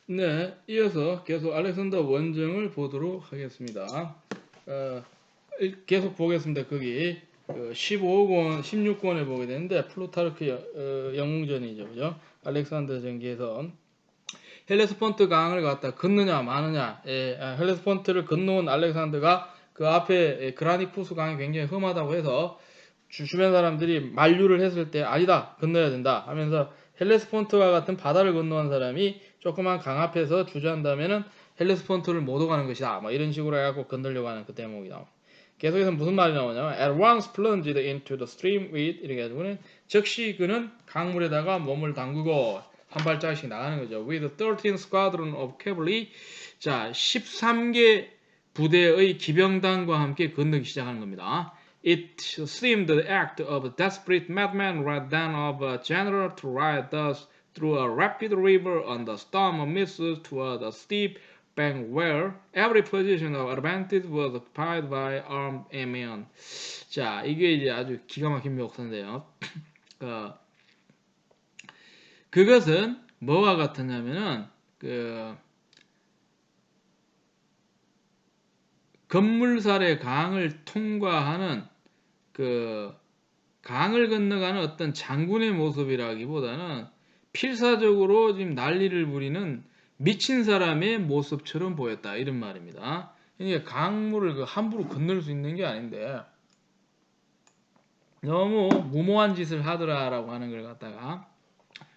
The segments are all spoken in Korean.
네, 이어서 계속 알렉산더 원정을 보도록 하겠습니다. 계속 보겠습니다. 거기 15권, 16권에 보게 되는데 플루타르크 영웅전이죠, 그죠? 알렉산더 전기에서 헬레스폰트 강을 갖다 걷느냐 마느냐. 헬레스폰트를 건너온 알렉산더가 그 앞에 그라니쿠스 강이 굉장히 험하다고 해서 주변 사람들이 만류를 했을 때 아니다, 건너야 된다 하면서 헬레스폰트와 같은 바다를 건너온 사람이 조그만 강 앞에서 주저한다면은 헬레스폰트를 못 오가는 것이다, 뭐 이런 식으로 해갖고 건너려고 하는 그 대목이 나옵니다. 계속해서 무슨 말이 나오냐면 at once plunged into the stream with 이렇게 해가지고는 즉시 그는 강물에다가 몸을 담그고 한 발짝씩 나가는 거죠. with 13 squadron of cavalry, 자 13개 부대의 기병단과 함께 건너기 시작하는 겁니다. It seemed the act of a desperate madman rather than of a general to ride thus through a rapid river on the storm of missiles toward a steep bank where every position of advantage was occupied by armed men. 자, 이게 이제 아주 기가 막힌 묘사인데요. 그것은 뭐와 같았냐면은 건물살의 강을 통과하는 강을 건너가는 어떤 장군의 모습이라기보다는 필사적으로 지금 난리를 부리는 미친 사람의 모습처럼 보였다, 이런 말입니다. 그러니까 강물을 함부로 건널 수 있는 게 아닌데 너무 무모한 짓을 하더라라고 하는 걸 갖다가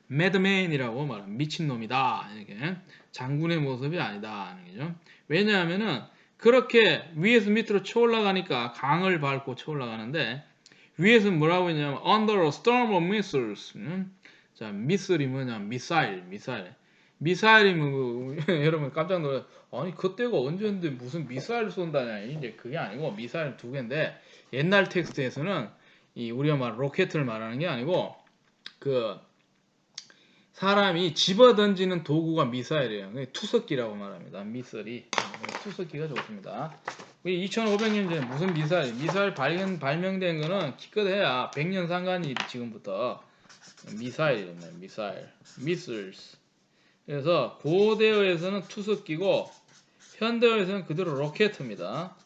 매드맨이라고 말합니다. 미친놈이다, 이렇게. 장군의 모습이 아니다 하는 거죠. 왜냐하면은 그렇게 위에서 밑으로 쳐올라가니까 강을 밟고 쳐올라가는데 위에서 뭐라고 했냐면 under a storm of missiles. 자, 미슬이 뭐냐? 미사일이 뭐 여러분 깜짝 놀라요. 아니 그때가 언제인데 무슨 미사일 쏜다냐. 이제 그게 아니고 미사일 두 개인데 옛날 텍스트에서는 우리가 말 로켓을 말하는 게 아니고 사람이 집어 던지는 도구가 미사일이에요. 투석기라고 말합니다. 미사일이 투석기가 좋습니다. 2500년 전에 무슨 미사일 발명된 거는 기껏해야 100년 상관이 지금부터 미사일입니다. 미사일스. 그래서 고대어에서는 투석기고 현대어에서는 그대로 로켓입니다.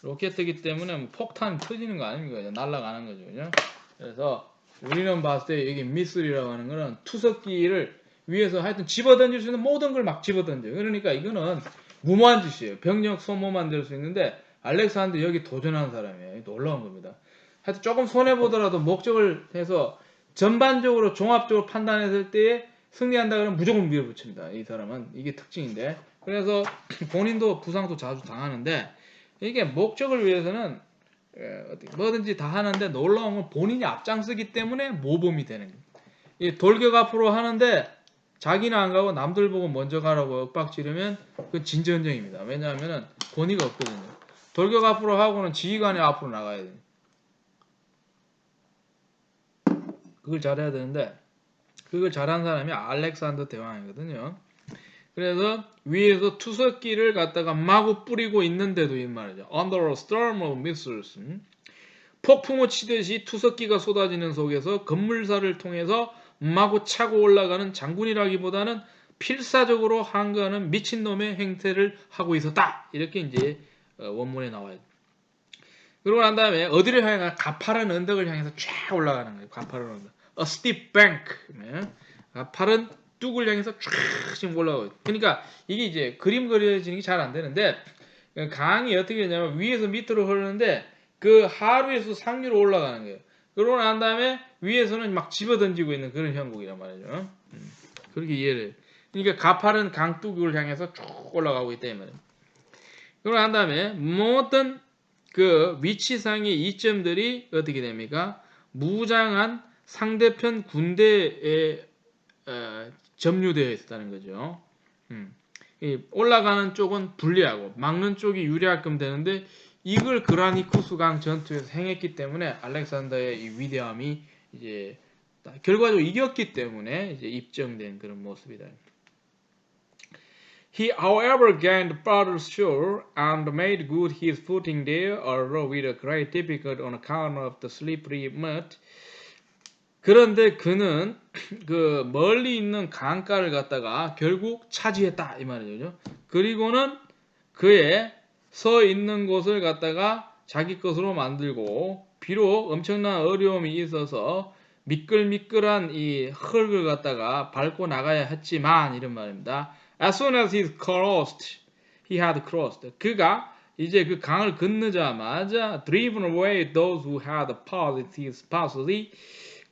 로켓이기 때문에 폭탄 터지는 거 아닙니까? 날아가는 거죠, 그죠? 그래서 우리는 봤을 때 여기 미슬이라고 하는 거는 투석기를 위에서 하여튼 집어던질 수 있는 모든 걸 막 집어던져요. 그러니까 이거는 무모한 짓이에요. 병력 소모만 될 수 있는데 알렉산더 여기 도전한 사람이에요. 놀라운 겁니다. 하여튼 조금 손해보더라도 목적을 해서 전반적으로 종합적으로 판단했을 때에 승리한다 그러면 무조건 밀어붙입니다. 이 사람은 이게 특징인데, 그래서 본인도 부상도 자주 당하는데 이게 목적을 위해서는 뭐든지 다 하는데 놀라운 건 본인이 앞장서기 때문에 모범이 되는 거예요. 이 돌격 앞으로 하는데 자기는 안 가고 남들 보고 먼저 가라고 윽박 지르면 그건 진전쟁입니다. 왜냐하면 권위가 없거든요. 돌격 앞으로 하고는 지휘관이 앞으로 나가야 돼요. 그걸 잘해야 되는데 그걸 잘한 사람이 알렉산더 대왕이거든요. 그래서 위에서 투석기를 갖다가 마구 뿌리고 있는데도 이 말이죠. Under a storm of missiles. 폭풍을 치듯이 투석기가 쏟아지는 속에서 건물사를 통해서 마구 차고 올라가는 장군이라기보다는 필사적으로 한가하는 미친놈의 행태를 하고 있었다. 이렇게 이제 원문에 나와요. 그러고 난 다음에 어디를 향해 가파른 언덕을 향해서 쫙 올라가는 거예요. 가파른 언덕. A steep bank. 가파른 뚝을 향해서 쫙 지금 올라가요. 그러니까 이게 이제 그림 그려지는 게 잘 안 되는데 강이 어떻게 되냐면 위에서 밑으로 흐르는데 그 하류에서 상류로 올라가는 거예요. 그러고 난 다음에 위에서는 막 집어던지고 있는 그런 형국이란 말이죠. 그렇게 이해를 해요. 그러니까 가파른 강둑을 향해서 쭉 올라가고 있다 이 말이에요. 그러고 난 다음에 모든 그 위치상의 이점들이 어떻게 됩니까? 무장한 상대편 군대에 점유되어 있었다는 거죠. 올라가는 쪽은 불리하고 막는 쪽이 유리하게끔 되는데 이걸 그라니쿠스 강 전투에서 행했기 때문에 알렉산더의 이 위대함이 이제 결과적으로 이겼기 때문에 이제 입증된 그런 모습이다. He, however, gained farther shore and made good his footing there, although with a great difficulty on account of the slippery mud. 그런데 그는 그 멀리 있는 강가를 갖다가 결국 차지했다 이 말이죠. 그리고는 그의 서 있는 곳을 갖다가 자기 것으로 만들고 비록 엄청난 어려움이 있어서 미끌미끌한 이 흙을 갖다가 밟고 나가야 했지만 이런 말입니다. As soon as he had crossed. 그가 이제 그 강을 건너자마자 driven away those who had passed his pathway.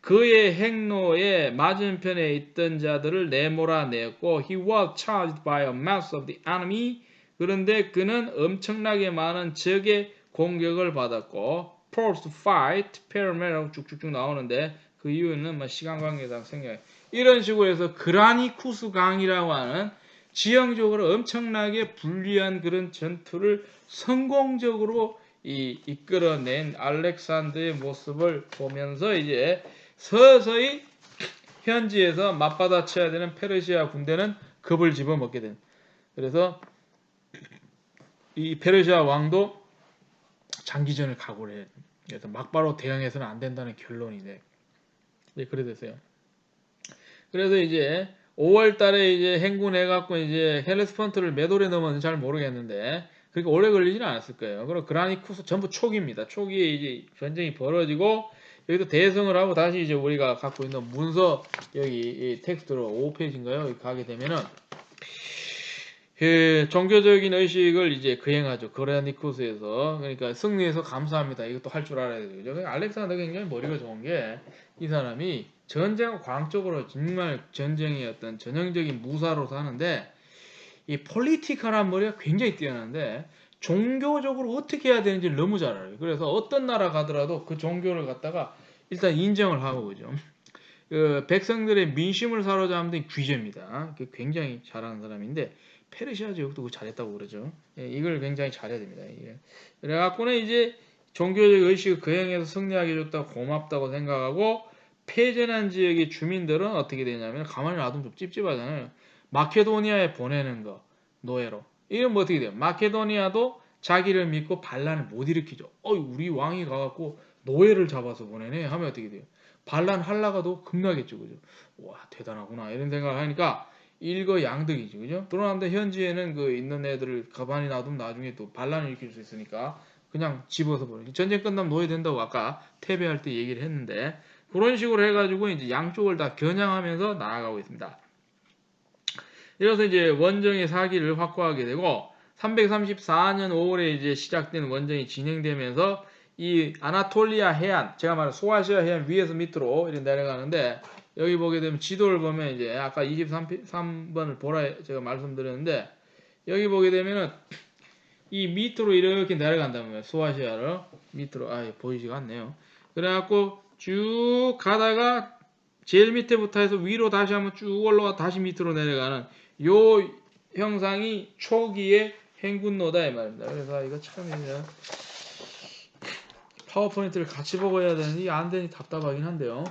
그의 행로의 맞은편에 있던 자들을 내몰아냈고 he was charged by a mass of the enemy. 그런데 그는 엄청나게 많은 적의 공격을 받았고 forced to fight, pell-mell 쭉쭉쭉 나오는데 그 이유는 시간 관계상 생략. 이런 식으로 해서 그라니쿠스 강이라고 하는 지형적으로 엄청나게 불리한 그런 전투를 성공적으로 이끌어낸 알렉산더의 모습을 보면서 이제 서서히 현지에서 맞받아쳐야 되는 페르시아 군대는 겁을 집어먹게 된. 그래서 이 페르시아 왕도 장기전을 각오를 해. 그래서 막바로 대응해서는 안 된다는 결론이 돼. 네, 그래 됐어요. 그래서 이제 5월 달에 이제 행군해갖고 이제 헬레스폰트를 몇 월에 넘었는지 잘 모르겠는데 그렇게 오래 걸리지는 않았을 거예요. 그리고 그라니쿠스 전부 초기입니다. 초기에 이제 전쟁이 벌어지고 여기도 대성을 하고 다시 이제 우리가 갖고 있는 문서 여기 이 텍스트로 5페이지인가요? 여기 가게 되면은 그 종교적인 의식을 이제 거행하죠. 그라니쿠스에서. 그러니까 승리해서 감사합니다. 이것도 할 줄 알아야 되죠. 그러니까 알렉산더가 굉장히 머리가 좋은 게 이 사람이 전쟁 광적으로 정말 전쟁의 어떤 전형적인 무사로서 하는데 이 폴리티컬한 머리가 굉장히 뛰어난데 종교적으로 어떻게 해야 되는지 너무 잘 알아요. 그래서 어떤 나라 가더라도 그 종교를 갖다가 일단 인정을 하고 그죠. 그 백성들의 민심을 사로잡는 귀재입니다. 굉장히 잘하는 사람인데 페르시아 지역도 그거 잘했다고 그러죠. 예, 이걸 굉장히 잘해야 됩니다. 예. 그래갖고는 이제 종교적 의식을 거행해서 승리하게 해줬다고 고맙다고 생각하고 패전한 지역의 주민들은 어떻게 되냐면 가만히 놔두면 좀 찝찝하잖아요. 마케도니아에 보내는 거 노예로. 이건 뭐 어떻게 돼요? 마케도니아도 자기를 믿고 반란을 못 일으키죠. 우리 왕이 가갖고 노예를 잡아서 보내네 하면 어떻게 돼요? 반란 하려가도 겁나겠죠, 그죠? 와 대단하구나 이런 생각을 하니까 일거양득이지, 그죠? 그런데 현지에는 그 있는 애들을 가만히 놔두면 나중에 또 반란을 일으킬 수 있으니까 그냥 집어서 버려. 전쟁 끝나면 노예된다고 아까 패배할 때 얘기를 했는데 그런 식으로 해가지고 이제 양쪽을 다 겨냥하면서 나아가고 있습니다. 이래서 이제 원정의 사기를 확보하게 되고 334년 5월에 이제 시작된 원정이 진행되면서 이 아나톨리아 해안, 제가 말한 소아시아 해안 위에서 밑으로 이렇게 내려가는데 여기 보게 되면 지도를 보면 이제 아까 23번을 보라 제가 말씀드렸는데 여기 보게 되면은 이 밑으로 이렇게 내려간다면 소아시아를 밑으로 보이지가 않네요. 그래갖고 쭉 가다가 제일 밑에부터 해서 위로 다시 한번 쭉 올라가 다시 밑으로 내려가는 요 형상이 초기의 행군로다 이 말입니다. 그래서 이거 참 이제 파워포인트를 같이 보고 해야 되는데 이게 안 되니 답답하긴 한데요.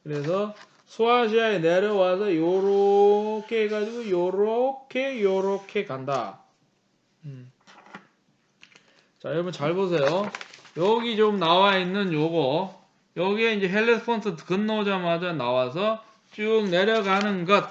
그래서 소아시아에 내려와서 요렇게 해가지고 요렇게 간다. 자, 여러분 잘 보세요. 여기 좀 나와 있는 요거 여기에 이제 헬레스폰트 건너오자마자 나와서 쭉 내려가는 것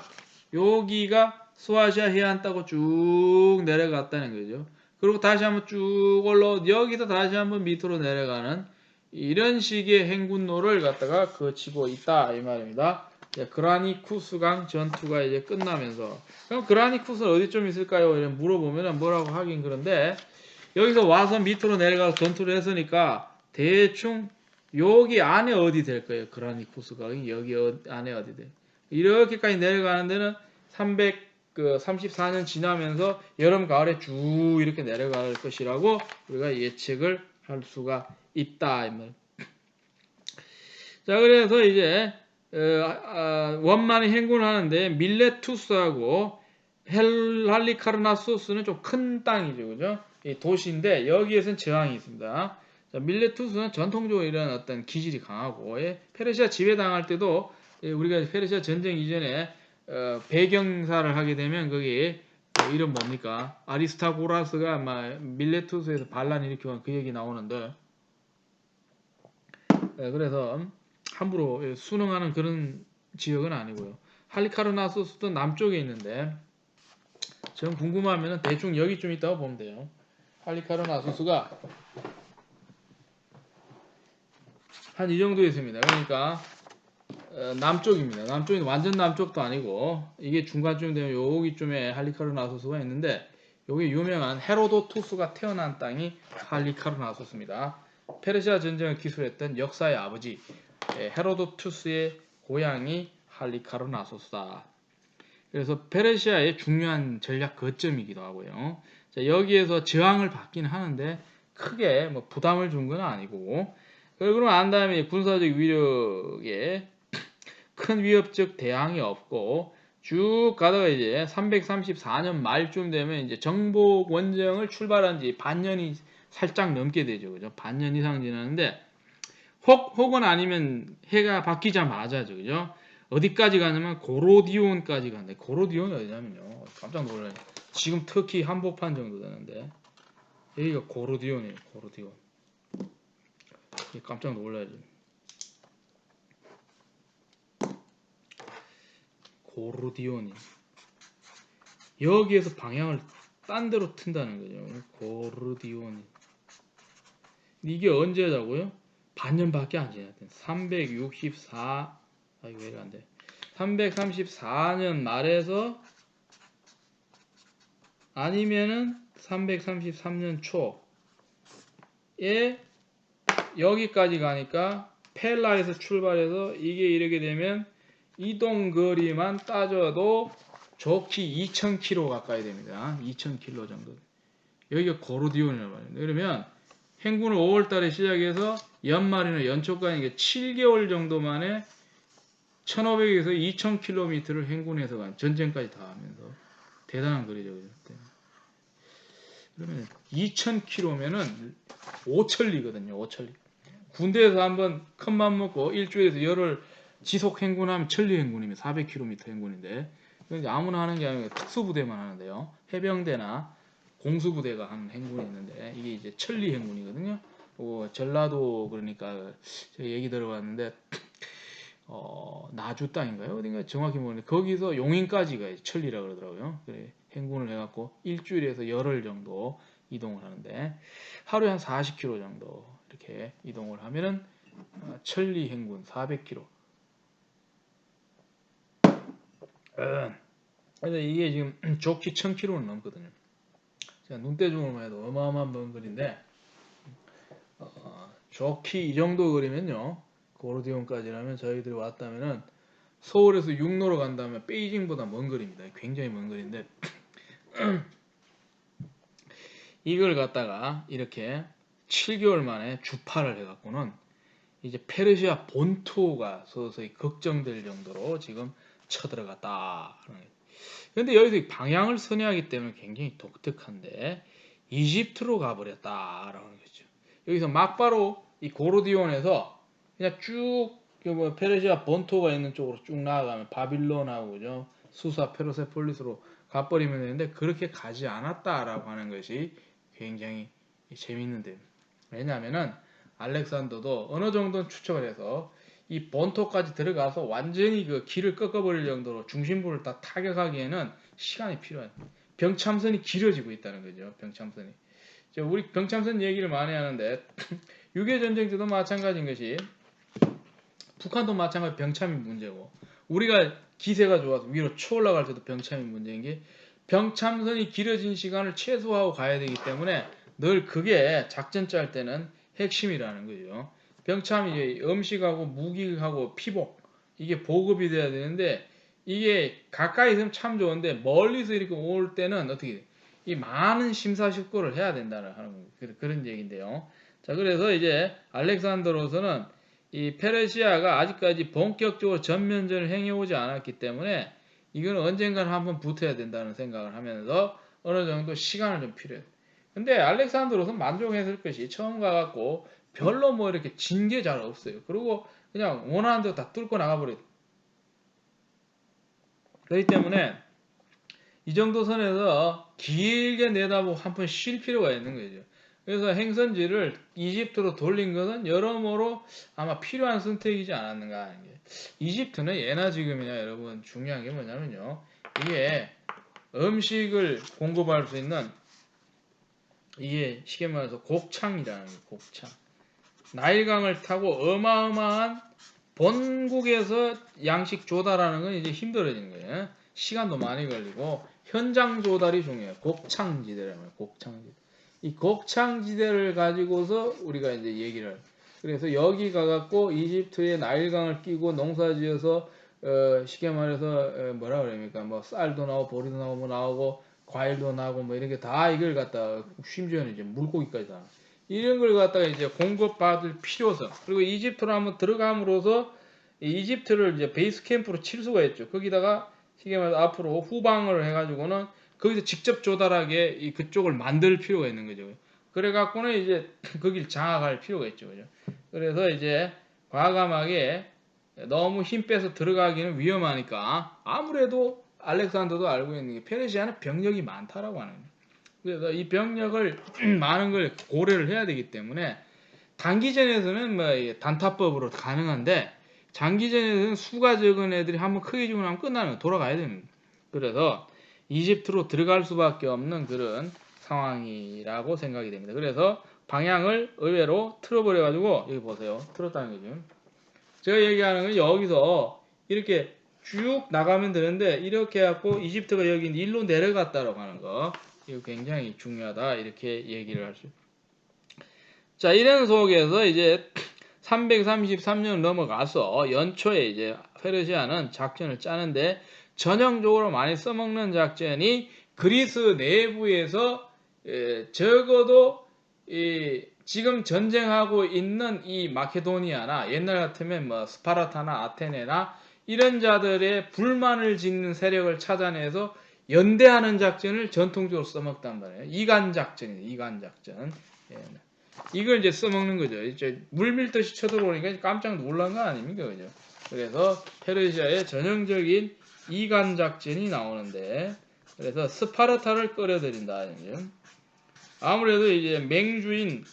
여기가 소아시아 해안 따고 쭉 내려갔다는 거죠. 그리고 다시 한번 쭉 올라 여기서 다시 한번 밑으로 내려가는 이런 식의 행군로를 갖다가 거치고 있다 이 말입니다. 그라니쿠스강 전투가 이제 끝나면서 그럼 그라니쿠스는 어디쯤 있을까요? 이런 물어보면 뭐라고 하긴 그런데 여기서 와서 밑으로 내려가서 전투를 했으니까 대충 여기 안에 어디 될 거예요. 그라니쿠스가 여기 안에 어디 돼. 이렇게까지 내려가는 데는 334년 지나면서 여름 가을에 쭉 이렇게 내려갈 것이라고 우리가 예측을 할 수가 있다. 자, 그래서 이제 원만히 행군하는데 밀레투스하고 할리카르나소스는 좀 큰 땅이죠, 그죠? 도시인데 여기에서는 저항이 있습니다. 자, 밀레투스는 전통적으로 이런 어떤 기질이 강하고 페르시아 지배당할 때도 우리가 페르시아 전쟁 이전에 배경사를 하게 되면 거기 이름 뭡니까? 아리스타고라스가 밀레투스에서 반란 일으키고 그 얘기 나오는데 그래서 함부로 순응하는 그런 지역은 아니고요. 할리카르나소스도 남쪽에 있는데 전 궁금하면 대충 여기 좀 있다고 보면 돼요. 할리카르나소스가 한 이 정도 있습니다. 그러니까 남쪽입니다. 남쪽이 완전 남쪽도 아니고 이게 중간쯤 되면 여기쯤에 할리카르나소스가 있는데 여기 유명한 헤로도투스가 태어난 땅이 할리카르나소스입니다. 페르시아 전쟁을 기술했던 역사의 아버지 헤로도투스의 고향이 할리카르나소스다. 그래서 페르시아의 중요한 전략 거점이기도 하고요. 자, 여기에서 저항을 받기는 하는데 크게 뭐 부담을 준 건 아니고 그러고 난 다음에 군사적 위력에 큰 위협적 대항이 없고 쭉 가다가 이제 334년 말쯤 되면 이제 정복 원정을 출발한 지 반년이 살짝 넘게 되죠. 그죠? 반년 이상 지났는데 혹은 아니면 해가 바뀌자마자죠. 그죠? 어디까지 가냐면 고로디온까지 간대. 고로디온이 어디냐면요. 깜짝 놀라요. 지금 터키 한복판 정도 되는데 여기가 고로디온이에요. 고로디온. 깜짝 놀라야죠. 고르디온이 여기에서 방향을 딴 데로 튼다는 거죠. 고르디온이 이게 언제라고요? 반년밖에 안 지났대. 364 이거 왜 안 돼? 334년 말에서 아니면은 333년 초에 여기까지 가니까 펠라에서 출발해서 이게 이렇게 되면 이동 거리만 따져도 좋기 2,000km 가까이 됩니다. 2,000km 정도. 여기가 고르디온이라고 말합니다. 그러면 행군을 5월 달에 시작해서 연말이나 연초까지 7개월 정도 만에 1,500에서 2,000km를 행군해서 간 전쟁까지 다 하면서 대단한 거리죠. 그러면 2,000km면은 5천리거든요. 5천리. 군대에서 한번 큰맘 먹고 일주일에서 열흘 지속 행군하면 천리 행군이면 400km 행군인데 이제 아무나 하는 게 아니고 특수부대만 하는데요. 해병대나 공수부대가 하는 행군이 있는데 이게 이제 천리 행군이거든요. 전라도 그러니까 제가 얘기 들어봤는데 나주 땅인가요? 어딘가 정확히 모르는데 거기서 용인까지가 천리라 그러더라고요. 그래 행군을 해갖고 일주일에서 열흘 정도 이동을 하는데 하루에 한 40km 정도 이렇게 이동을 하면은 천리 행군 400km. 그래서 이게 지금 좋기 1000km는 넘거든요. 제가 눈대중으로만 해도 어마어마한 먼 거리인데 좋기 이 정도 거리면요. 고르디온까지라면 저희들이 왔다면은 서울에서 육로로 간다면 베이징보다 먼 거리입니다. 굉장히 먼 거리인데 이걸 갖다가 이렇게 7개월 만에 주파를 해갖고는 이제 페르시아 본토가 서서히 걱정될 정도로 지금 쳐들어갔다. 그런데 여기서 방향을 선회하기 때문에 굉장히 독특한데 이집트로 가버렸다라는 거죠. 여기서 막바로 이 고르디온에서 그냥 쭉 페르시아 본토가 있는 쪽으로 쭉 나아가면 바빌론하고 그죠? 수사 페르세폴리스로 가버리면 되는데 그렇게 가지 않았다라고 하는 것이 굉장히 재밌는데 왜냐하면은 알렉산더도 어느 정도는 추측을 해서 이 본토까지 들어가서 완전히 그 길을 꺾어버릴 정도로 중심부를 다 타격하기에는 시간이 필요한 병참선이 길어지고 있다는 거죠. 병참선이. 우리 병참선 얘기를 많이 하는데 6.25 전쟁 때도 마찬가지인 것이 북한도 마찬가지 병참이 문제고 우리가 기세가 좋아서 위로 쳐 올라갈 때도 병참이 문제인 게 병참선이 길어진 시간을 최소화하고 가야 되기 때문에 늘 그게 작전 짤 때는 핵심이라는 거죠. 병참이 음식하고 무기하고 피복 이게 보급이 돼야 되는데 이게 가까이 있으면 참 좋은데 멀리서 이렇게 올 때는 어떻게 이 많은 심사숙고를 해야 된다는 그런 얘기인데요. 자 그래서 이제 알렉산더로서는 이 페르시아가 아직까지 본격적으로 전면전을 행해오지 않았기 때문에 이건 언젠가는 한번 붙어야 된다는 생각을 하면서 어느 정도 시간을 좀 필요해요. 근데 알렉산드로는 만족했을 것이 처음 가갖고 별로 뭐 이렇게 진 게 잘 없어요. 그리고 그냥 원하는 대로 다 뚫고 나가버려요. 그렇기 때문에 이 정도 선에서 길게 내다보고 한 번 쉴 필요가 있는 거죠. 그래서 행선지를 이집트로 돌린 것은 여러모로 아마 필요한 선택이지 않았는가 하는 게. 이집트는 예나 지금이나 여러분 중요한 게 뭐냐면요. 이게 음식을 공급할 수 있는 이게 쉽게 말해서 곡창이라는 거예요. 곡창. 나일강을 타고 어마어마한 본국에서 양식 조달하는 건 이제 힘들어지는 거예요. 시간도 많이 걸리고 현장 조달이 중요해요. 곡창지대라는 거예요. 곡창지대. 이 곡창지대를 가지고서 우리가 이제 얘기를. 그래서 여기 가갖고 이집트의 나일강을 끼고 농사지어서 쉽게 말해서 뭐라 그럽니까? 뭐 쌀도 나오고 보리도 나오고 뭐 나오고 과일도 나오고 뭐 이렇게 다 이걸 갖다 심지어는 이제 물고기까지 다. 이런 걸 갖다가 이제 공급받을 필요성. 그리고 이집트로 한번 들어감으로써 이집트를 이제 베이스 캠프로 칠 수가 있죠. 거기다가 쉽게 말해서 앞으로 후방을 해가지고는 거기서 직접 조달하게 그쪽을 만들 필요가 있는 거죠. 그래 갖고는 이제 거기를 장악할 필요가 있죠. 그죠? 그래서 이제 과감하게 너무 힘 빼서 들어가기는 위험하니까 아무래도 알렉산더도 알고 있는 게 페르시아는 병력이 많다라고 하는 거예요. 그래서 이 병력을 많은 걸 고려를 해야 되기 때문에 단기전에서는 뭐 단타법으로 가능한데 장기전에서는 수가 적은 애들이 한번 크게 죽고 나면 끝나는 거예요. 돌아가야 됩니다. 그래서 이집트로 들어갈 수밖에 없는 그런 상황이라고 생각이 됩니다. 그래서 방향을 의외로 틀어버려 가지고 여기 보세요. 틀었다는 거죠. 제가 얘기하는 건 여기서 이렇게 쭉 나가면 되는데 이렇게 해갖고 이집트가 여기 일로 내려갔다라고 하는 거 이거 굉장히 중요하다 이렇게 얘기를 할 수. 자 이런 속에서 이제 333년 넘어가서 연초에 이제 페르시아는 작전을 짜는데 전형적으로 많이 써먹는 작전이 그리스 내부에서 적어도 지금 전쟁하고 있는 이 마케도니아나 옛날 같으면 뭐 스파르타나 아테네나 이런 자들의 불만을 짓는 세력을 찾아내서 연대하는 작전을 전통적으로 써먹단 말이에요. 이간 작전이에요. 이간 작전. 예. 이걸 이제 써먹는 거죠. 이제 물밀듯이 쳐들어오니까 깜짝 놀란 거 아닙니까, 그죠? 그래서 페르시아의 전형적인 이간 작전이 나오는데, 그래서 스파르타를 끌어들인다. 아무래도 이제 맹주인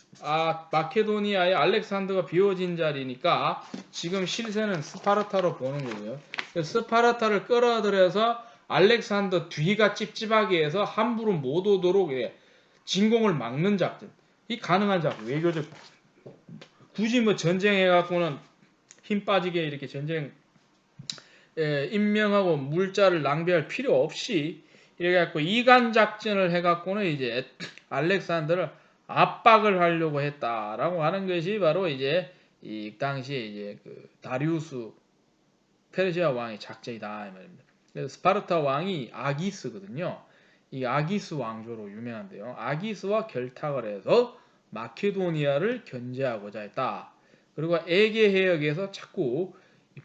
마케도니아의 알렉산더가 비워진 자리니까 지금 실세는 스파르타로 보는 거고요. 스파르타를 끌어들여서 알렉산더 뒤가 찝찝하게 해서 함부로 못 오도록 진공을 막는 작전. 이 가능한 작전, 외교적 굳이 뭐 전쟁해갖고는 힘 빠지게 이렇게 전쟁 임명하고 물자를 낭비할 필요 없이 이렇게 갖고 이간 작전을 해갖고는 이제 알렉산더를 압박을 하려고 했다라고 하는 것이 바로 이제 이 당시에 이제 그 다리우스 페르시아 왕의 작전이다 이 말입니다. 그래서 스파르타 왕이 아기스거든요. 이 아기스 왕조로 유명한데요. 아기스와 결탁을 해서 마케도니아를 견제하고자 했다. 그리고 에게 해역에서 자꾸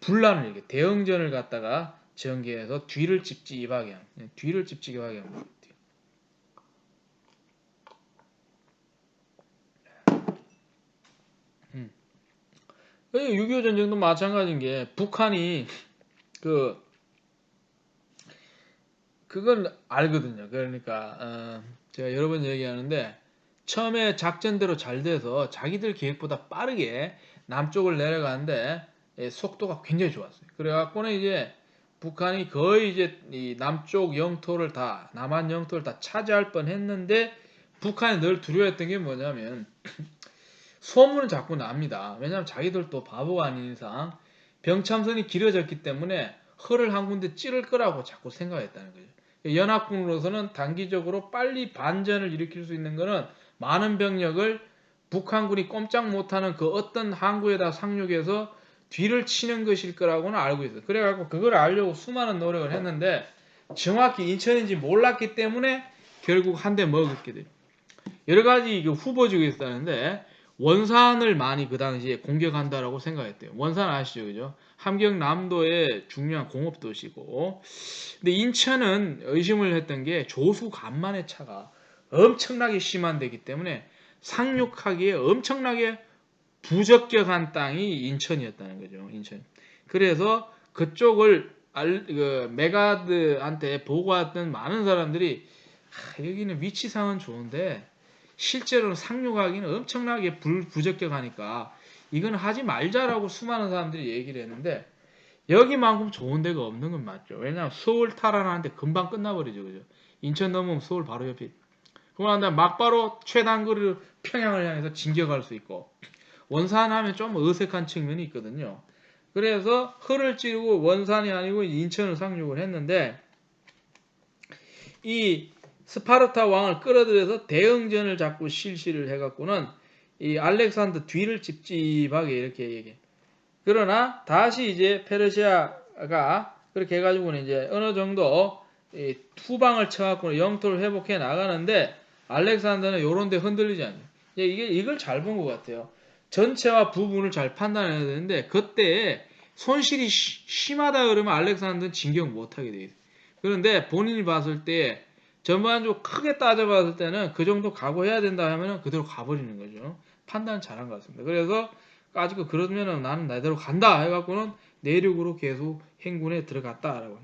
분란을 이렇게 대응전을 갖다가 전개해서 뒤를 찝찝하게 하는, 뒤를 찝찝하게 하는 거예요. 음. 6.25 전쟁도 마찬가지인 게 북한이 그걸 알거든요. 그러니까 제가 여러 번 얘기하는데 처음에 작전대로 잘 돼서 자기들 계획보다 빠르게 남쪽을 내려가는데 속도가 굉장히 좋았어요. 그래갖고는 이제 북한이 거의 이제 이 남쪽 영토를 다 남한 영토를 다 차지할 뻔했는데 북한이 늘 두려워했던 게 뭐냐면 소문은 자꾸 납니다. 왜냐하면 자기들도 바보가 아닌 이상 병참선이 길어졌기 때문에 허를 한 군데 찌를 거라고 자꾸 생각했다는 거죠. 연합군으로서는 단기적으로 빨리 반전을 일으킬 수 있는 것은 많은 병력을 북한군이 꼼짝 못하는 그 어떤 항구에다 상륙해서 뒤를 치는 것일 거라고는 알고 있어요. 그래갖고 그걸 알려고 수많은 노력을 했는데 정확히 인천인지 몰랐기 때문에 결국 한 대 먹었게 돼요. 여러 가지 후보지가 있었는데 원산을 많이 그 당시에 공격한다라고 생각했대요. 원산 아시죠, 그죠? 함경남도의 중요한 공업도시고, 근데 인천은 의심을 했던 게 조수 간만의 차가 엄청나게 심한 데기 때문에 상륙하기에 엄청나게 부적격한 땅이 인천이었다는 거죠. 인천. 그래서 그쪽을 메가드한테 보고했던 많은 사람들이 여기는 위치상은 좋은데 실제로는 상륙하기는 엄청나게 부적격하니까 이건 하지 말자라고 수많은 사람들이 얘기를 했는데 여기만큼 좋은 데가 없는 건 맞죠. 왜냐하면 서울 탈환하는데 금방 끝나버리죠. 그죠? 인천 넘으면 서울 바로 옆에. 그러고 난 막바로 최단거리로 평양을 향해서 진격할 수 있고 원산 하면 좀 어색한 측면이 있거든요. 그래서 허를 찌르고 원산이 아니고 인천을 상륙을 했는데 이 스파르타 왕을 끌어들여서 대응전을 자꾸 실시를 해갖고는 이 알렉산더 뒤를 찝찝하게 이렇게 얘기해. 그러나 다시 이제 페르시아가 그렇게 해가지고는 이제 어느 정도 후방을 쳐갖고 영토를 회복해 나가는데 알렉산더는 요런 데 흔들리지 않아요. 이걸 잘 본 것 같아요. 전체와 부분을 잘 판단해야 되는데 그때 손실이 심하다 그러면 알렉산더는 진격 못하게 돼 있어요. 그런데 본인이 봤을 때 전반적으로 크게 따져봤을 때는 그 정도 각오해야 된다 하면은 그대로 가버리는 거죠. 판단 잘한 것 같습니다. 그래서 가지고 그러면은 나는 나대로 간다 해갖고는 내륙으로 계속 행군에 들어갔다라고.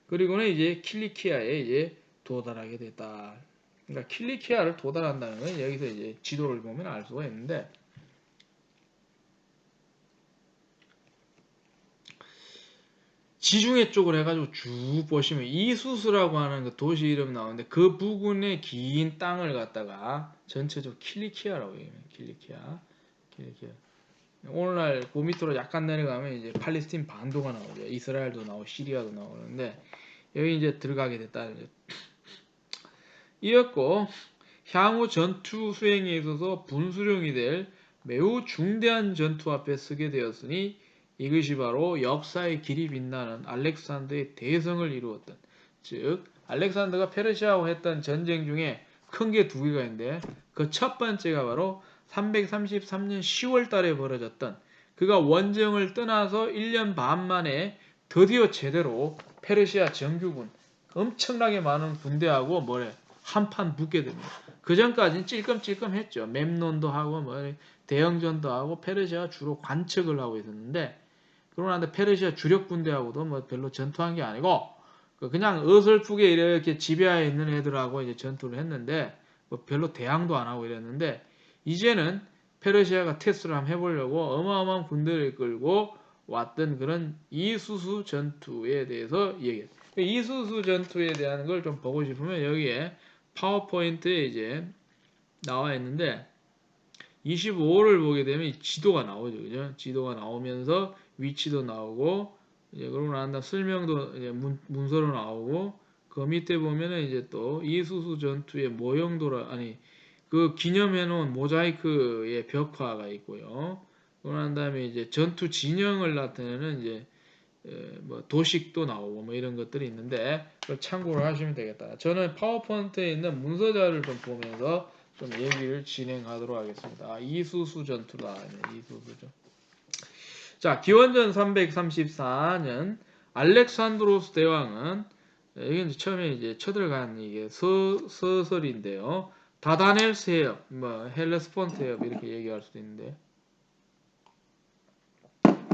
그리고는 이제 킬리키아에 이제 도달하게 됐다. 그러니까 킬리키아를 도달한다는 건 여기서 이제 지도를 보면 알 수가 있는데 지중해 쪽으로 해가지고 쭉 보시면 이수스라고 하는 그 도시 이름 나오는데 그 부근의 긴 땅을 갖다가 전체적으로 킬리키아라고 얘기해요. 킬리키아. 오늘날 그 밑으로 약간 내려가면 이제 팔레스틴 반도가 나오죠. 이스라엘도 나오고 시리아도 나오는데 여기 이제 들어가게 됐다는 거죠. 이었고 향후 전투 수행에 있어서 분수령이 될 매우 중대한 전투 앞에 서게 되었으니 이것이 바로 역사의 길이 빛나는 알렉산더의 대성을 이루었던, 즉 알렉산더가 페르시아하고 했던 전쟁 중에 큰 게 두 개가 있는데 그 첫 번째가 바로 333년 10월 달에 벌어졌던, 그가 원정을 떠나서 1년 반 만에 드디어 제대로 페르시아 정규군 엄청나게 많은 군대하고 한판 붙게 됩니다. 그 전까지는 찔끔찔끔했죠. mem논도 하고 대형전도 하고 페르시아가 주로 관측을 하고 있었는데 그러나 페르시아 주력 군대하고도 별로 전투한 게 아니고 그냥 어설프게 이렇게 지배하에 있는 애들하고 이제 전투를 했는데 별로 대항도 안 하고 이랬는데 이제는 페르시아가 테스트를 한번 해보려고 어마어마한 군대를 끌고 왔던 그런 이수수 전투에 대해서 얘기해요. 이수수 전투에 대한 걸 좀 보고 싶으면 여기에 파워포인트에 이제 나와 있는데 25호를 보게 되면 지도가 나오죠. 그죠? 지도가 나오면서 위치도 나오고 이제 그러고 난 다음 설명도 이제 문서로 나오고 그 밑에 보면은 이제 또 이수수 전투의 모형도라 그 기념해 놓은 모자이크의 벽화가 있고요. 그러고 난 다음에 이제 전투 진영을 나타내는 이제 도식도 나오고 이런 것들이 있는데 그걸 참고를 하시면 되겠다. 저는 파워포인트에 있는 문서자를 좀 보면서 좀 얘기를 진행하도록 하겠습니다. 이수수 전투다. 이수수죠. 자, 기원전 334년 알렉산드로스 대왕은 이게 이제 처음에 이제 쳐들어간 이게 서설인데요. 다다넬스 해협, 헬레스폰트 해협 이렇게 얘기할 수도 있는데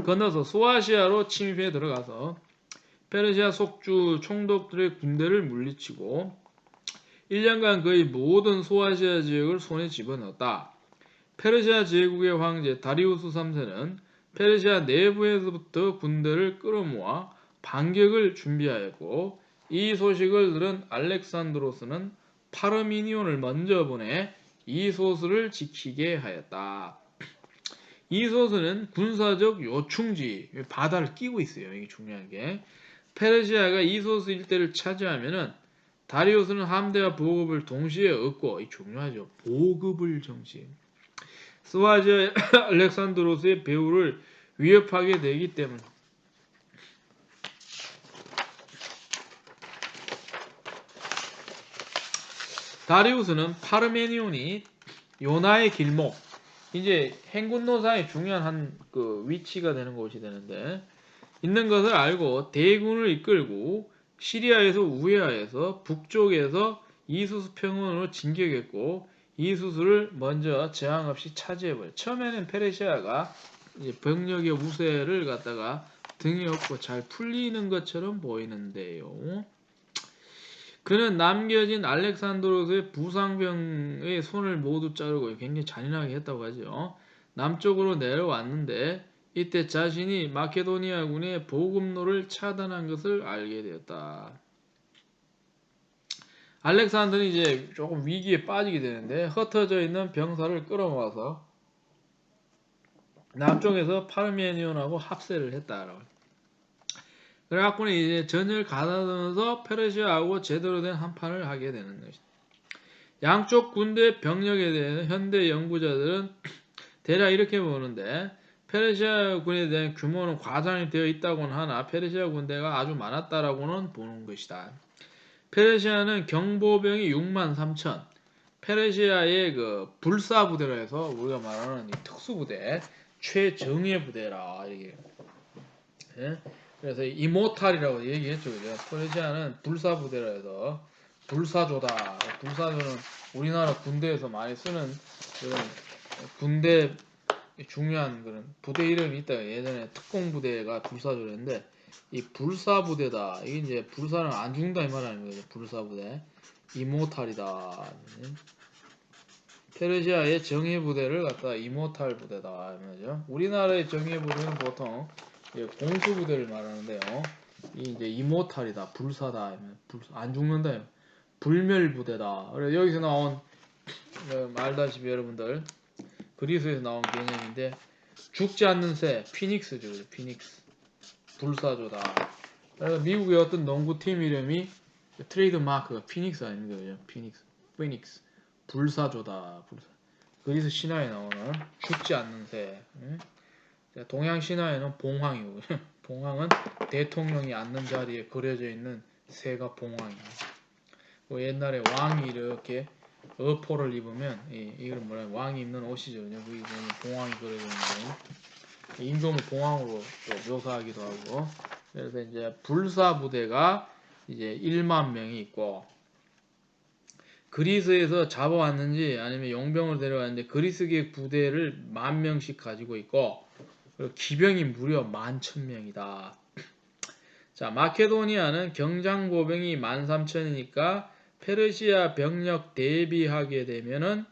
건너서 소아시아로 침입해 들어가서 페르시아 속주 총독들의 군대를 물리치고 1년간 거의 모든 소아시아 지역을 손에 집어넣었다. 페르시아 제국의 황제 다리우스 3세는 페르시아 내부에서부터 군대를 끌어모아 반격을 준비하였고 이 소식을 들은 알렉산드로스는 파르미니온을 먼저 보내 이소스를 지키게 하였다. 이소스는 군사적 요충지, 바다를 끼고 있어요. 이게 중요한 게. 페르시아가 이소스 일대를 차지하면은 다리우스는 함대와 보급을 동시에 얻고, 이 중요하죠. 보급을 정시. 스와지아 알렉산드로스의 배후를 위협하게 되기 때문에. 다리우스는 파르메니온이 요나의 길목, 이제 행군노상의 중요한 그 위치가 되는 곳이 되는데 있는 것을 알고 대군을 이끌고 시리아에서 우회하여서 북쪽에서 이수스 평원으로 진격했고 이수스를 먼저 저항 없이 차지해버려요. 처음에는 페르시아가 병력의 우세를 갖다가 등에 업고 잘 풀리는 것처럼 보이는데요. 그는 남겨진 알렉산드로스의 부상병의 손을 모두 자르고 굉장히 잔인하게 했다고 하죠. 남쪽으로 내려왔는데 이때 자신이 마케도니아군의 보급로를 차단한 것을 알게 되었다. 알렉산더는 이제 조금 위기에 빠지게 되는데 흩어져 있는 병사를 끌어모아서 남쪽에서 파르메니온하고 합세를 했다라고. 그래갖고는 이제 전을 가다듬어서 페르시아하고 제대로 된 한판을 하게 되는 것이다. 양쪽 군대 병력에 대해 현대 연구자들은 대략 이렇게 보는데 페르시아 군에 대한 규모는 과장이 되어 있다고는 하나 페르시아 군대가 아주 많았다라고는 보는 것이다. 페르시아는 경보병이 6만 3천, 페르시아의 그 불사부대라 해서 우리가 말하는 이 특수부대, 최정예 부대라 이게. 예? 그래서 이모탈이라고 얘기했죠, 그죠? 페르시아는 불사부대라 해서 불사조다. 불사조는 우리나라 군대에서 많이 쓰는 그런 군대 중요한 그런 부대 이름이 있다. 예전에 특공부대가 불사조였는데 이 불사부대다. 이게 이제 불사는 안 죽는다 이 말하는 거죠. 불사부대. 이모탈이다. 페르시아의 정예부대를 갖다 이모탈 부대다. 이거죠. 우리나라의 정예부대는 보통 공수부대를 말하는데요. 이 이제 이모탈이다. 불사다. 안 죽는다. 불멸부대다. 그래서 여기서 나온 알다시피 여러분들 그리스에서 나온 개념인데 죽지 않는 새 피닉스죠. 피닉스. 불사조다. 그래서 미국의 어떤 농구팀 이름이 트레이드 마크가 피닉스 아닙니까? 그죠? 피닉스. 불사조다. 그리스 신화에 나오는 죽지 않는 새. 동양 신화에는 봉황이고 봉황은 대통령이 앉는 자리에 그려져 있는 새가 봉황이에요. 옛날에 왕이 이렇게 어포를 입으면 이걸 뭐라 왕이 입는 옷이죠. 그게 봉황이 그려져 있는 거. 임종을 봉황으로 또 묘사하기도 하고. 그래서 이제 불사 부대가 이제 1만 명이 있고 그리스에서 잡아왔는지 아니면 용병을 데려왔는데 그리스계 부대를 10,000명씩 가지고 있고 그리고 기병이 무려 11,000명이다. 자, 마케도니아는 경장보병이 13,000이니까 페르시아 병력 대비하게 되면은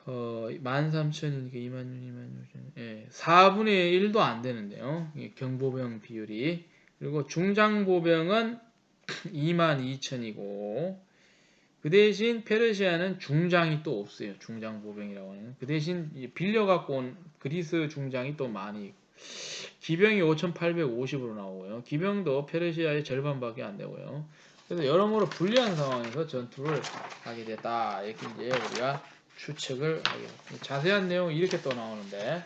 13,000이니까 26,000 예, 4분의 1도 안 되는데요. 경보병 비율이. 그리고 중장보병은 22,000이고 그 대신 페르시아는 중장이 또 없어요. 중장보병이라고 하는. 그 대신 빌려 갖고 온 그리스 중장이 또 많이 기병이 5,850으로 나오고요. 기병도 페르시아의 절반밖에 안 되고요. 그래서 여러모로 불리한 상황에서 전투를 하게 됐다. 이렇게 이제 우리가 추측을 하게 됩니다. 자세한 내용은 이렇게 또 나오는데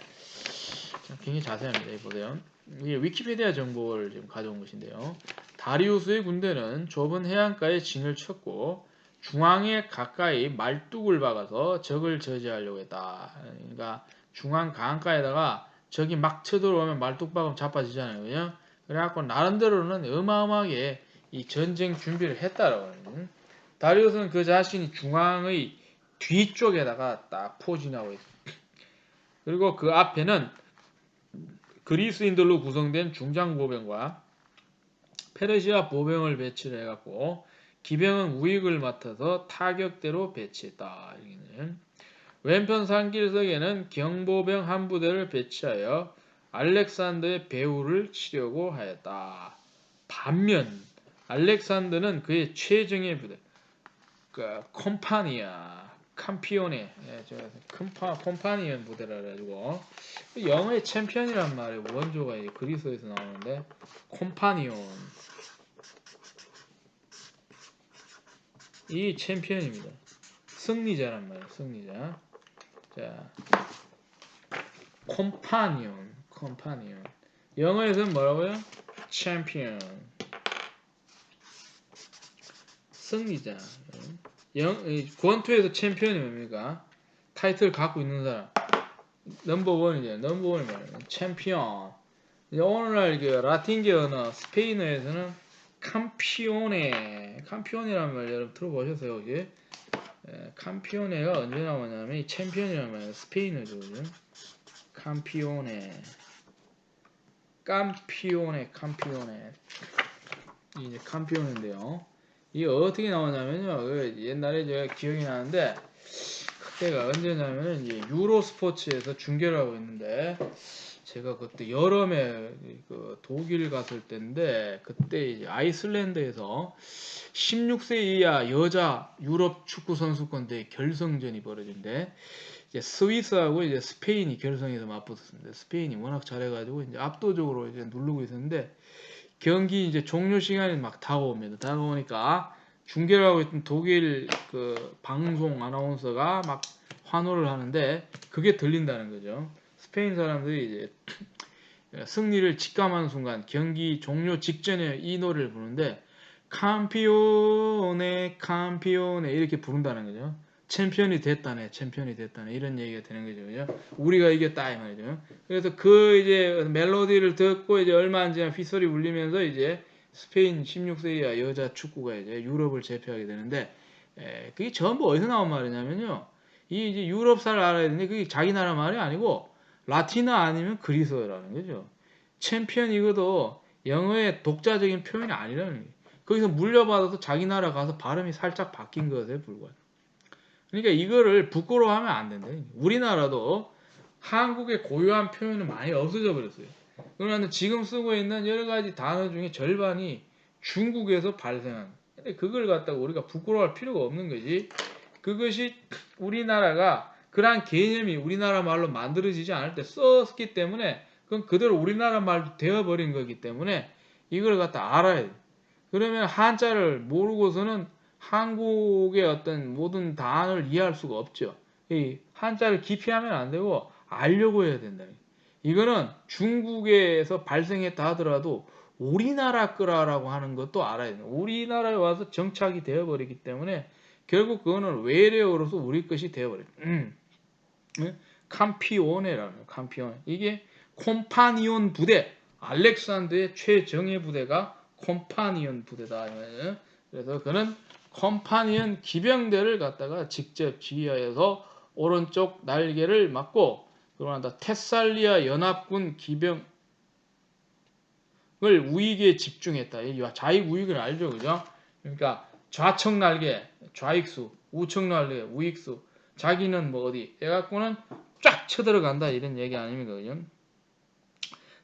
굉장히 자세합니다. 여기 보세요. 이게 위키피디아 정보를 지금 가져온 것인데요. 다리우스의 군대는 좁은 해안가에 진을 쳤고 중앙에 가까이 말뚝을 박아서 적을 저지하려고 했다. 그러니까 중앙 강가에다가 적이 막 쳐들어오면 말뚝 박으면 자빠지잖아요. 그죠? 그래갖고 나름대로는 어마어마하게 이 전쟁 준비를 했다라고 하는. 다리우스는 그 자신이 중앙의 뒤쪽에다가 딱 포진하고 있어요. 그리고 그 앞에는 그리스인들로 구성된 중장보병과 페르시아 보병을 배치를 해갖고 기병은 우익을 맡아서 타격대로 배치했다. 왼편 산길석에는 경보병 한 부대를 배치하여 알렉산더의 배후를 치려고 하였다. 반면 알렉산더는 그의 최정예 부대, 그 콤파니아, 캄피오네, 콤파니언 부대라 가지고 영어의 챔피언이란 말의 원조가 그리스에서 나오는데 콤파니온 이 챔피언입니다. 승리자란 말이에요. 승리자. 자, 콤파니온. 영어에서는 뭐라고요? 챔피언. 승리자. 권투에서 챔피언이 뭡니까? 타이틀 갖고 있는 사람. 넘버원이죠. 넘버원이 말이에요. 챔피언. 오늘날 그 라틴계 언어, 스페인어에서는 캄피오네라는 말 여러분 들어보셨어요, 혹시? 캄피오네가 언제 나오냐면 이 챔피언이라는 말이에요. 스페인어죠, 그죠? 캄피오네. 이게 캄피오네인데요. 이게 어떻게 나오냐면요. 옛날에 제가 기억이 나는데 그때가 언제냐면은 이제 유로 스포츠에서 중계를 하고 있는데 제가 그때 여름에 그 독일 갔을 때인데 그때 이제 아이슬란드에서 16세 이하 여자 유럽 축구 선수권 대회 결승전이 벌어진대. 이제 스위스하고 이제 스페인이 결승에서 맞붙었습니다. 스페인이 워낙 잘해가지고 이제 압도적으로 이제 누르고 있었는데 경기 이제 종료 시간이 막 다가옵니다. 다가오니까 중계를 하고 있던 독일 그 방송 아나운서가 막 환호를 하는데 그게 들린다는 거죠. 스페인 사람들이 이제 승리를 직감하는 순간 경기 종료 직전에 이 노래를 부르는데 캄피오네 캄피오네 이렇게 부른다는 거죠. 챔피언이 됐다네 챔피언이 됐다네 이런 얘기가 되는 거죠. 그죠? 우리가 이겼다 이 말이죠. 그래서 그 이제 멜로디를 듣고 이제 얼마 안 지나 휘슬이 울리면서 이제 스페인 16세 이하 여자 축구가 이제 유럽을 제패하게 되는데 그게 전부 어디서 나온 말이냐면요. 이 이제 유럽사를 알아야 되는데 그게 자기 나라 말이 아니고 라틴어 아니면 그리스어라는 거죠. 챔피언이고도 영어의 독자적인 표현이 아니라는 거예요. 거기서 물려받아서 자기 나라 가서 발음이 살짝 바뀐 것에 불과해요. 그러니까 이거를 부끄러워하면 안 된다. 우리나라도 한국의 고유한 표현은 많이 없어져 버렸어요. 그러나 지금 쓰고 있는 여러 가지 단어 중에 절반이 중국에서 발생한. 근데 그걸 갖다가 우리가 부끄러워할 필요가 없는 거지. 그것이 우리나라가 그러한 개념이 우리나라 말로 만들어지지 않을 때 썼기 때문에 그건 그대로 우리나라 말도 되어버린 거기 때문에 이걸 갖다 알아야 돼. 그러면 한자를 모르고서는 한국의 어떤 모든 단어를 이해할 수가 없죠. 이 한자를 깊이 하면 안 되고 알려고 해야 된다. 이거는 중국에서 발생했다 하더라도 우리나라 거라고 하는 것도 알아야 돼요. 우리나라에 와서 정착이 되어버리기 때문에 결국 그거는 외래어로서 우리 것이 되어버려요. 캄피오네라는 거예요. 캄피오네. 이게 콤파니온 부대, 알렉산더의 최정예 부대가 콤파니온 부대다. 그래서 그는 콤파니온 기병대를 갖다가 직접 지휘하여서 오른쪽 날개를 맡고 그러나 테살리아 연합군 기병을 우익에 집중했다. 자익 우익을 알죠, 그죠? 그러니까 좌측 날개 좌익수, 우측 날개 우익수. 자기는 뭐 어디 해갖고는 쫙 쳐들어간다 이런 얘기 아닙니까, 그죠?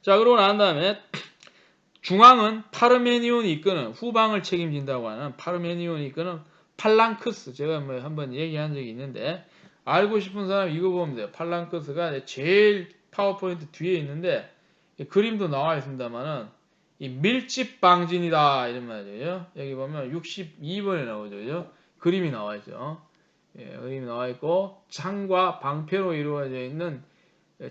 자, 그러고 난 다음에 중앙은 파르메니온이 이끄는 후방을 책임진다고 하는 파르메니온이 이끄는 팔랑크스. 제가 뭐 한번 얘기한 적이 있는데 알고 싶은 사람 이거 보면 돼요. 팔랑크스가 제일 파워포인트 뒤에 있는데 그림도 나와 있습니다만은 이 밀집 방진이다 이런 말이에요. 여기 보면 62번에 나오죠. 그죠? 그림이 나와 있죠. 그림이 나와 있고 창과 방패로 이루어져 있는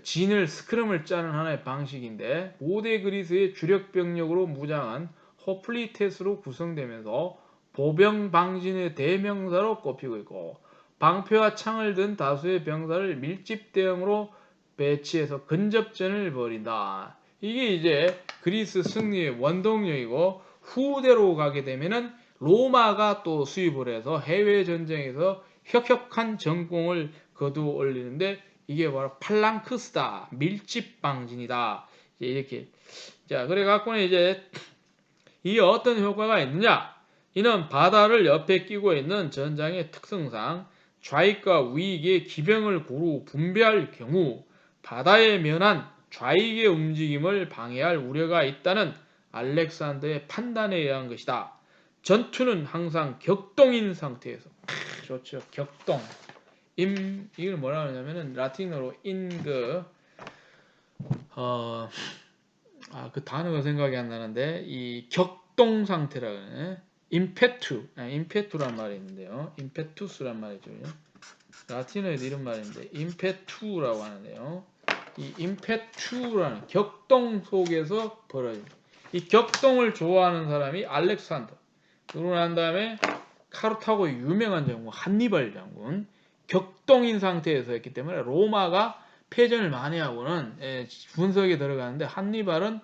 진을 스크럼을 짜는 하나의 방식인데 5대 그리스의 주력 병력으로 무장한 호플리테스로 구성되면서 보병 방진의 대명사로 꼽히고 있고 방패와 창을 든 다수의 병사를 밀집 대형으로 배치해서 근접전을 벌인다. 이게 이제 그리스 승리의 원동력이고 후대로 가게 되면은 로마가 또 수입을 해서 해외 전쟁에서 혁혁한 전공을 거두어 올리는데 이게 바로 팔랑크스다. 밀집 방진이다. 이렇게. 자, 그래 갖고는 이제 이 어떤 효과가 있느냐? 이는 바다를 옆에 끼고 있는 전장의 특성상 좌익과 우익의 기병을 고루 분배할 경우 바다에 면한 좌익의 움직임을 방해할 우려가 있다는 알렉산더의 판단에 의한 것이다. 전투는 항상 격동인 상태에서. 좋죠. 격동. 이걸 뭐라 하냐면은 라틴어로 그 단어가 생각이 안 나는데 이 격동 상태라 그러네. 임페투란 말이 있는데요. 임페투스란 말이죠. 라틴어에도 이런 말인데 임페투라고 하는데요. 이 임페투라는 격동 속에서 벌어진 이 격동을 좋아하는 사람이 알렉산더. 그러고 난 다음에 카르타고의 유명한 장군 한니발 장군. 격동인 상태에서 했기 때문에 로마가 패전을 많이 하고는 분석에 들어가는데 한니발은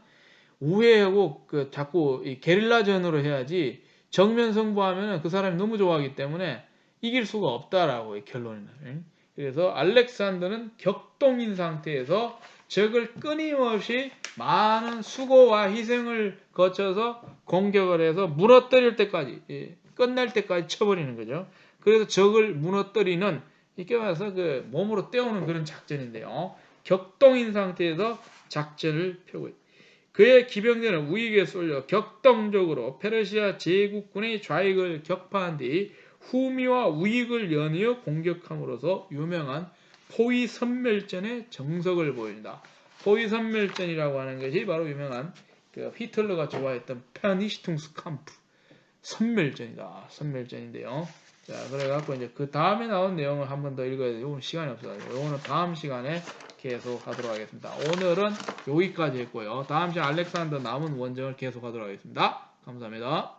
우회하고 자꾸 게릴라전으로 해야지 정면 승부하면 그 사람이 너무 좋아하기 때문에 이길 수가 없다라고 결론이 나요. 그래서 알렉산더는 격동인 상태에서 적을 끊임없이 많은 수고와 희생을 거쳐서 공격을 해서 무너뜨릴 때까지, 끝날 때까지 쳐버리는 거죠. 그래서 적을 무너뜨리는, 이렇게 말해서 그 몸으로 때우는 그런 작전인데요. 격동인 상태에서 작전을 펴고 있다. 그의 기병대는 우익에 쏠려 격동적으로 페르시아 제국군의 좌익을 격파한 뒤 후미와 우익을 연이어 공격함으로써 유명한 포위선멸전의 정석을 보인다. 포위선멸전이라고 하는 것이 바로 유명한 그 히틀러가 좋아했던 페니시퉁스캄프 선멸전이다. 선멸전인데요. 자, 그래갖고 이제 그 다음에 나온 내용을 한 번 더 읽어야 돼요. 오늘 시간이 없어가지고 요거는 다음 시간에 계속 하도록 하겠습니다. 오늘은 여기까지 했고요. 다음 시간 알렉산더 남은 원정을 계속 하도록 하겠습니다. 감사합니다.